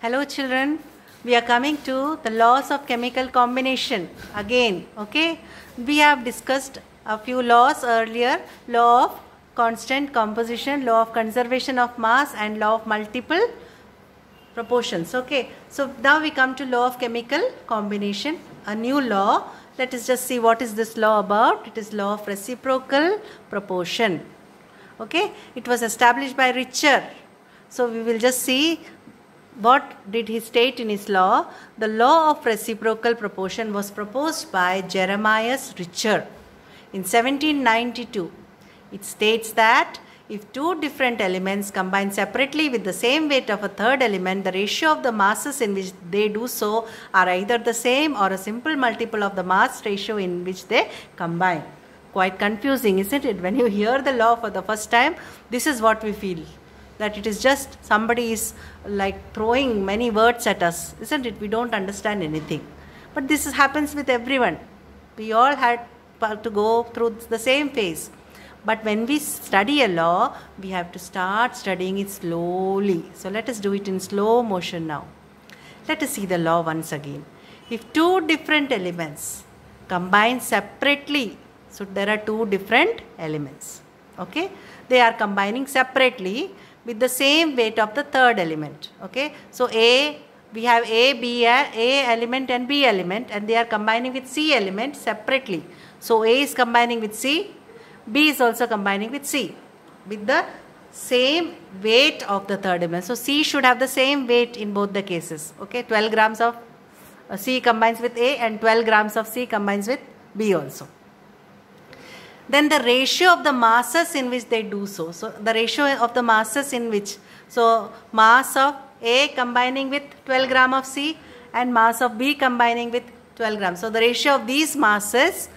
Hello children, we are coming to the laws of chemical combination again. Okay, we have discussed a few laws earlier: law of constant composition, law of conservation of mass, and law of multiple proportions. Okay, so now we come to law of chemical combination, a new law. Let us just see what is this law about. It is law of reciprocal proportion. Okay, it was established by Richter. So we will just see what did he state in his law. The law of reciprocal proportion was proposed by Jeremias Richter in 1792. It states that if two different elements combine separately with the same weight of a third element, the ratio of the masses in which they do so are either the same or a simple multiple of the mass ratio in which they combine. Quite confusing, isn't it? When you hear the law for the first time, this is what we feel. That it is just somebody is like throwing many words at us, isn't it? We don't understand anything. But this happens with everyone. We all had to go through the same phase. But when we study a law, we have to start studying it slowly. So let us do it in slow motion now. Let us see the law once again. If two different elements combine separately, so there are two different elements. Okay, they are combining separately with the same weight of the third element. Okay, so we have A element and B element, and they are combining with C element separately. So A is combining with C, B is also combining with C with the same weight of the third element. So C should have the same weight in both the cases. Okay, 12 grams of C combines with A and 12 grams of C combines with B also. Then the ratio of the masses in which they do so. So the ratio of the masses in which, so mass of A combining with 12 gram of C and mass of B combining with 12 grams. So the ratio of these masses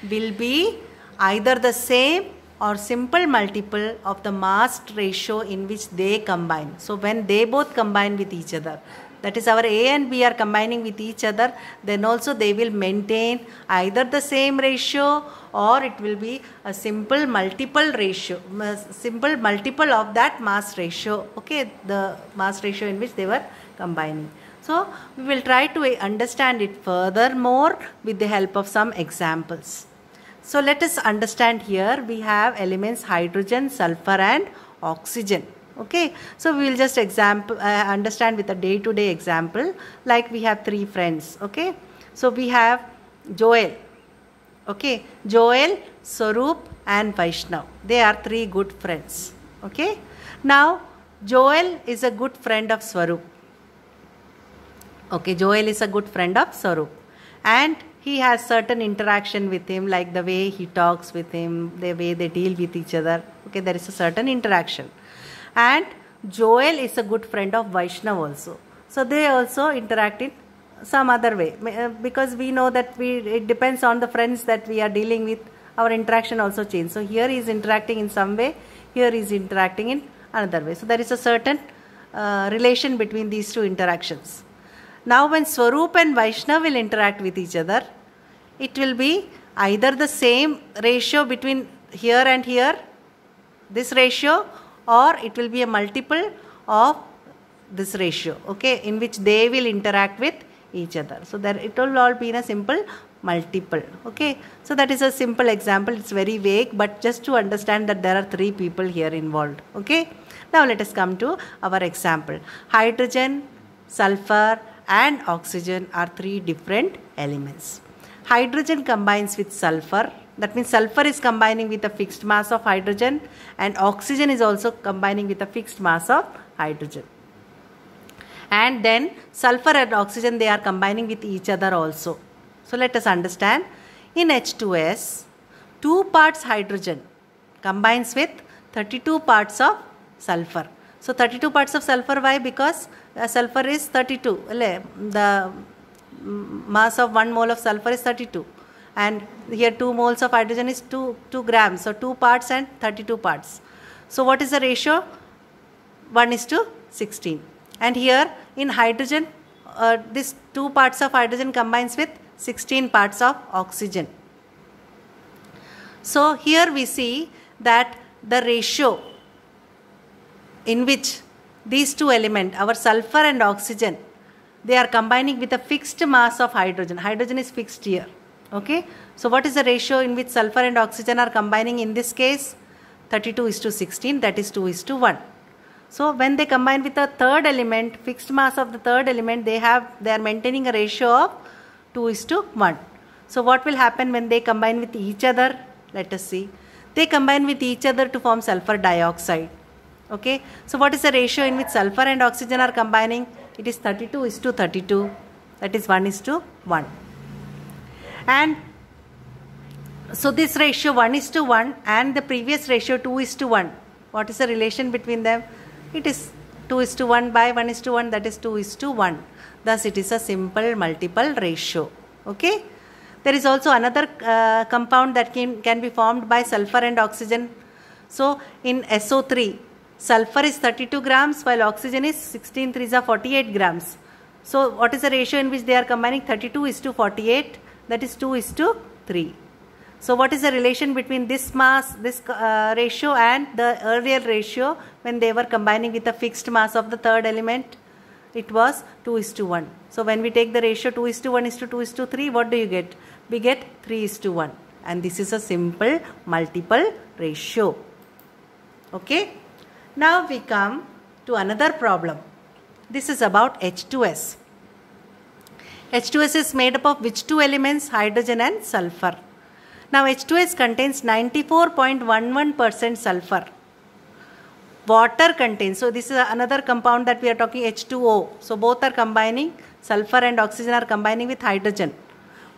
will be either the same or simple multiple of the mass ratio in which they combine. So when they both combine with each other, that is our A and B are combining with each other, then also they will maintain either the same ratio or it will be a simple multiple ratio, simple multiple of that mass ratio. Okay, the mass ratio in which they were combining. So we will try to understand it furthermore with the help of some examples. So let us understand here. We have elements hydrogen, sulfur and oxygen. Okay, so we will just understand with a day-to-day example. Like we have three friends. Okay, so we have Joel. Okay, Joel, Swaroop and Vaishnav. They are three good friends. Okay, now Joel is a good friend of Swaroop. Okay, Joel is a good friend of Swaroop, and he has certain interaction with him, like the way he talks with him, the way they deal with each other. Okay, there is a certain interaction. And Joel is a good friend of Vaishnav also. So they also interact in some other way, because we know that it depends on the friends that we are dealing with. Our interaction also changes. So here he is interacting in some way, here he is interacting in another way. So there is a certain relation between these two interactions. Now when Swaroop and Vaishnav will interact with each other, it will be either the same ratio between here and here, this ratio, or it will be a multiple of this ratio, okay, in which they will interact with each other. So that it will all be in a simple multiple. Okay, so that is a simple example. It's very vague, but just to understand that there are three people here involved. Okay, now let us come to our example. Hydrogen, sulfur and oxygen are three different elements. Hydrogen combines with sulfur. That means sulfur is combining with a fixed mass of hydrogen, and oxygen is also combining with a fixed mass of hydrogen. And then sulfur and oxygen, they are combining with each other also. So let us understand. In H2S, 2 parts hydrogen combines with 32 parts of sulfur. So 32 parts of sulfur, why? Because sulfur is 32. The mass of 1 mole of sulfur is 32. And here 2 moles of hydrogen is 2 grams. So 2 parts and 32 parts. So what is the ratio? 1:16. And here in hydrogen, this 2 parts of hydrogen combines with 16 parts of oxygen. So here we see that the ratio in which these two elements, our sulfur and oxygen, they are combining with a fixed mass of hydrogen. Hydrogen is fixed here. Okay. So what is the ratio in which sulfur and oxygen are combining in this case? 32:16, that is 2:1. So when they combine with the third element, fixed mass of the third element, they are maintaining a ratio of 2:1. So what will happen when they combine with each other? Let us see. They combine with each other to form sulfur dioxide. Okay. So what is the ratio in which sulfur and oxygen are combining? It is 32:32. That is 1:1. And so this ratio 1:1 and the previous ratio 2:1. What is the relation between them? It is 2:1 by 1:1, that is 2:1. Thus it is a simple multiple ratio. Okay. There is also another compound that can be formed by sulfur and oxygen. So in SO3, sulfur is 32 grams while oxygen is 16 3s are 48 grams. So what is the ratio in which they are combining? 32:48, that is 2:3. So what is the relation between this mass, this ratio and the earlier ratio when they were combining with the fixed mass of the third element? It was 2:1. So when we take the ratio 2:1:2:3, what do you get? We get 3:1. And this is a simple multiple ratio. Okay. Now we come to another problem. This is about H2S. H2S is made up of which two elements? Hydrogen and sulfur. Now H2S contains 94.11% sulfur. Water contains, so this is another compound that we are talking, H2O. So both are combining, sulfur and oxygen are combining with hydrogen.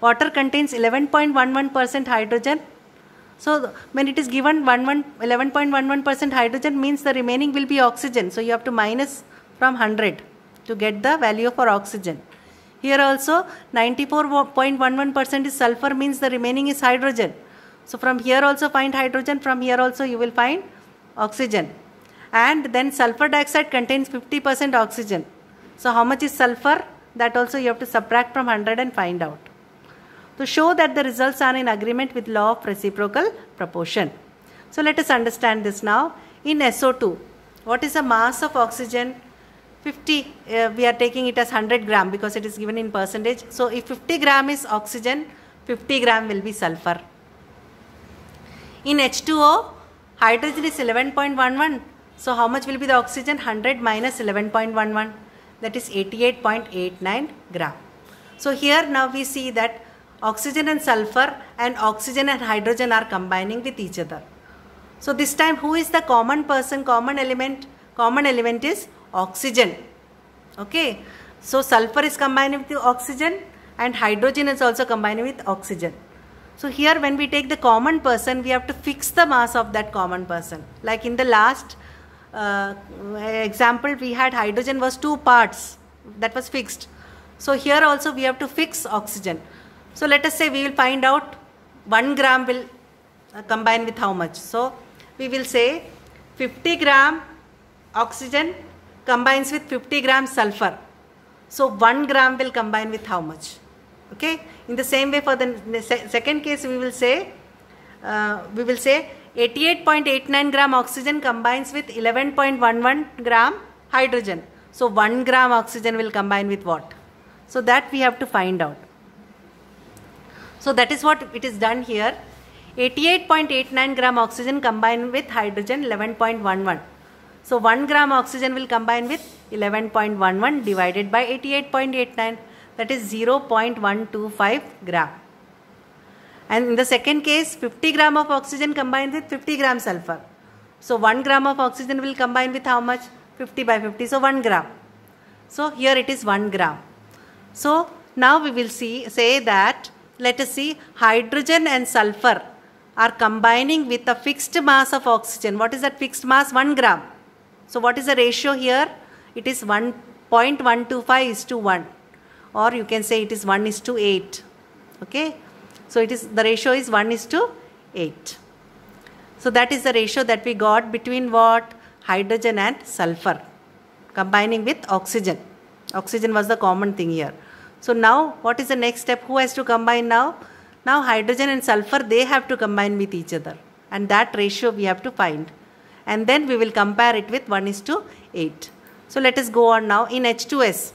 Water contains 11.11% hydrogen. So when it is given 11.11% hydrogen means the remaining will be oxygen. So you have to minus from 100 to get the value for oxygen. Here also 94.11% is sulfur means the remaining is hydrogen. So from here also find hydrogen, from here also you will find oxygen. And then sulfur dioxide contains 50% oxygen. So how much is sulfur? That also you have to subtract from 100 and find out. To show that the results are in agreement with law of reciprocal proportion. So let us understand this now. In SO2, what is the mass of oxygen? 50, we are taking it as 100 gram because it is given in percentage. So if 50 gram is oxygen, 50 gram will be sulfur. In H2O, hydrogen is 11.11. So how much will be the oxygen? 100 minus 11.11. That is 88.89 gram. So here now we see that oxygen and sulfur and oxygen and hydrogen are combining with each other. So this time who is the common person, common element? Common element is oxygen. Okay. So sulfur is combining with oxygen and hydrogen is also combining with oxygen. So here when we take the common person, we have to fix the mass of that common person. Like in the last example, we had hydrogen was 2 parts, that was fixed. So here also we have to fix oxygen. So let us say we will find out 1 gram will combine with how much. So we will say 50 gram oxygen combines with 50 gram sulfur. So 1 gram will combine with how much? Okay. In the same way for the second case we will say 88.89 gram oxygen combines with 11.11 gram hydrogen. So 1 gram oxygen will combine with what? So that we have to find out. So that is what it is done here. 88.89 gram oxygen combined with hydrogen 11.11. So 1 gram oxygen will combine with 11.11 divided by 88.89, that is 0.125 gram. And in the second case 50 gram of oxygen combined with 50 gram sulfur. So 1 gram of oxygen will combine with how much? 50 by 50, so 1 gram. So here it is 1 gram. So now we will say that, let us see, hydrogen and sulfur are combining with a fixed mass of oxygen. What is that fixed mass? 1 gram. So what is the ratio here? It is 1.125:1, or you can say it is 1:8. Okay. So it is, the ratio is 1:8. So that is the ratio that we got between what? Hydrogen and sulfur combining with oxygen. Oxygen was the common thing here. So now what is the next step? Who has to combine now? Now hydrogen and sulfur, they have to combine with each other, and that ratio we have to find. And then we will compare it with 1:8. So let us go on now. In H2S,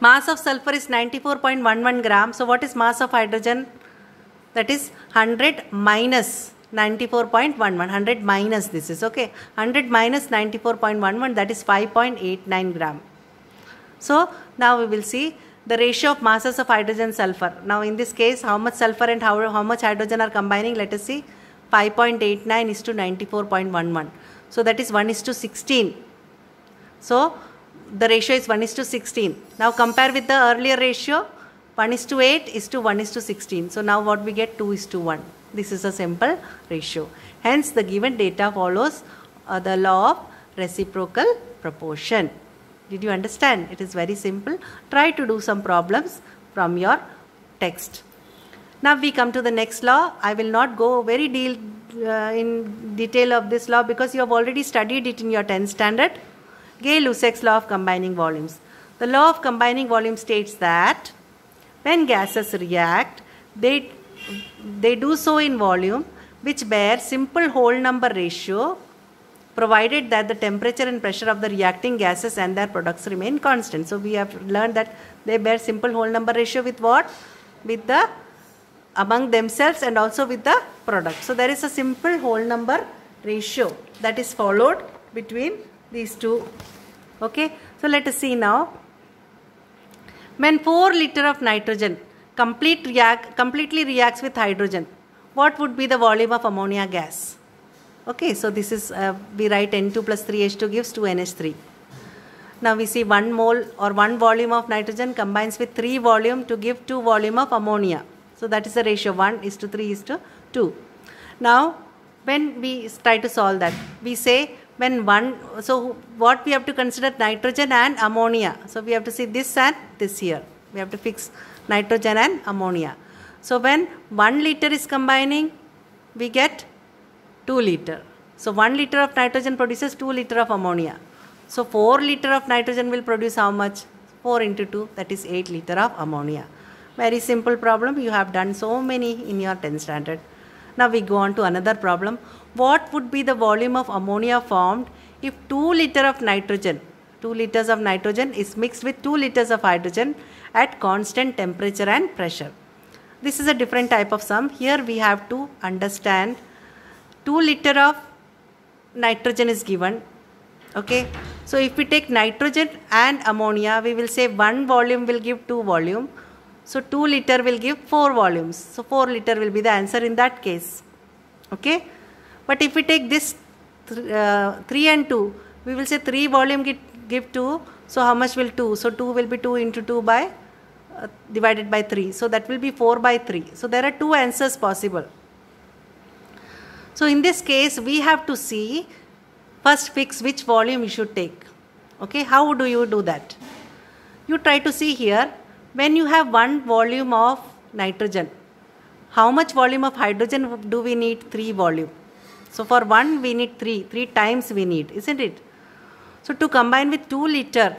mass of sulfur is 94.11 gram. So what is mass of hydrogen? That is 100 minus 94.11. 100 minus this is, okay. 100 minus 94.11, that is 5.89 gram. So now we will see the ratio of masses of hydrogen sulfur. Now in this case, how much sulfur and how much hydrogen are combining? Let us see. 5.89 is to 94.11. So that is 1:16. So the ratio is 1:16. Now compare with the earlier ratio. 1:8 is to 1:16. So now what we get? 2:1. This is a simple ratio. Hence the given data follows the law of reciprocal proportion. Did you understand? It is very simple. Try to do some problems from your text. Now we come to the next law. I will not go very in detail of this law because you have already studied it in your 10th standard. Gay-Lussac's law of combining volumes. The law of combining volumes states that when gases react, they do so in volume which bear simple whole number ratio, provided that the temperature and pressure of the reacting gases and their products remain constant. So we have learned that they bear simple whole number ratio with what? With the among themselves and also with the product. So there is a simple whole number ratio that is followed between these two. Okay. So let us see now. When 4 liter of nitrogen completely reacts with hydrogen, what would be the volume of ammonia gas? Okay, so this is, we write N2 plus 3H2 gives 2NH3. Now we see 1 mole or 1 volume of nitrogen combines with 3 volume to give 2 volume of ammonia. So that is the ratio 1:3:2. Now when we try to solve that, we say when so what we have to consider? Nitrogen and ammonia. So we have to see this and this here. We have to fix nitrogen and ammonia. So when 1 liter is combining, we get 2 liter. So 1 liter of nitrogen produces 2 liter of ammonia. So 4 liter of nitrogen will produce how much? 4 into 2, that is 8 liter of ammonia. Very simple problem. You have done so many in your 10th standard. Now we go on to another problem. What would be the volume of ammonia formed if 2 liter of nitrogen, 2 liters of nitrogen is mixed with 2 liters of hydrogen at constant temperature and pressure? This is a different type of sum. Here we have to understand 2 liter of nitrogen is given. Okay. So if we take nitrogen and ammonia, we will say 1 volume will give 2 volume. So 2 liter will give 4 volumes. So 4 liter will be the answer in that case. Okay. But if we take this 3 and 2, we will say 3 volume give 2. So how much will 2? So 2 will be 2 into 2 by divided by 3. So that will be 4 by 3. So there are 2 answers possible. So in this case, we have to see, first fix which volume you should take. Okay. How do you do that? You try to see here. When you have 1 volume of nitrogen, how much volume of hydrogen do we need? 3 volume. So for 1 we need 3 times we need, isn't it? So to combine with 2 liter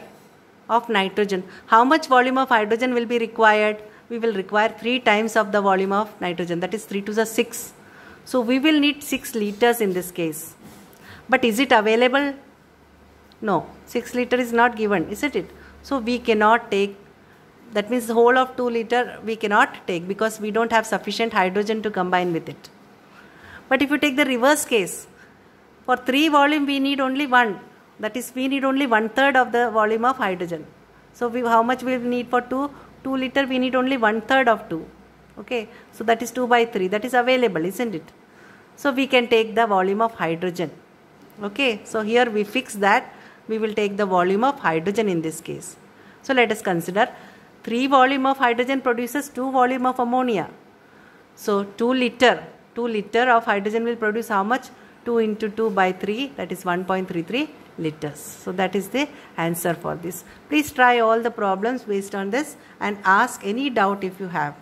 of nitrogen, how much volume of hydrogen will be required? We will require 3 times of the volume of nitrogen, that is 3 to the 6. So we will need 6 liters in this case. But is it available? No, 6 liter is not given, isn't it? So we cannot take. That means the whole of 2 liter we cannot take because we don't have sufficient hydrogen to combine with it. But if you take the reverse case, for 3 volume we need only 1. That is, we need only 1/3 of the volume of hydrogen. So how much we need for 2 liter? We need only 1/3 of 2. Okay. So that is 2 by 3. That is available, isn't it? So we can take the volume of hydrogen. Okay. So here we fix that. We will take the volume of hydrogen in this case. So let us consider 3 volume of hydrogen produces 2 volume of ammonia. So 2 liter of hydrogen will produce how much? 2 into 2 by 3, that is 1.33 liters. So that is the answer for this. Please try all the problems based on this and ask any doubt if you have.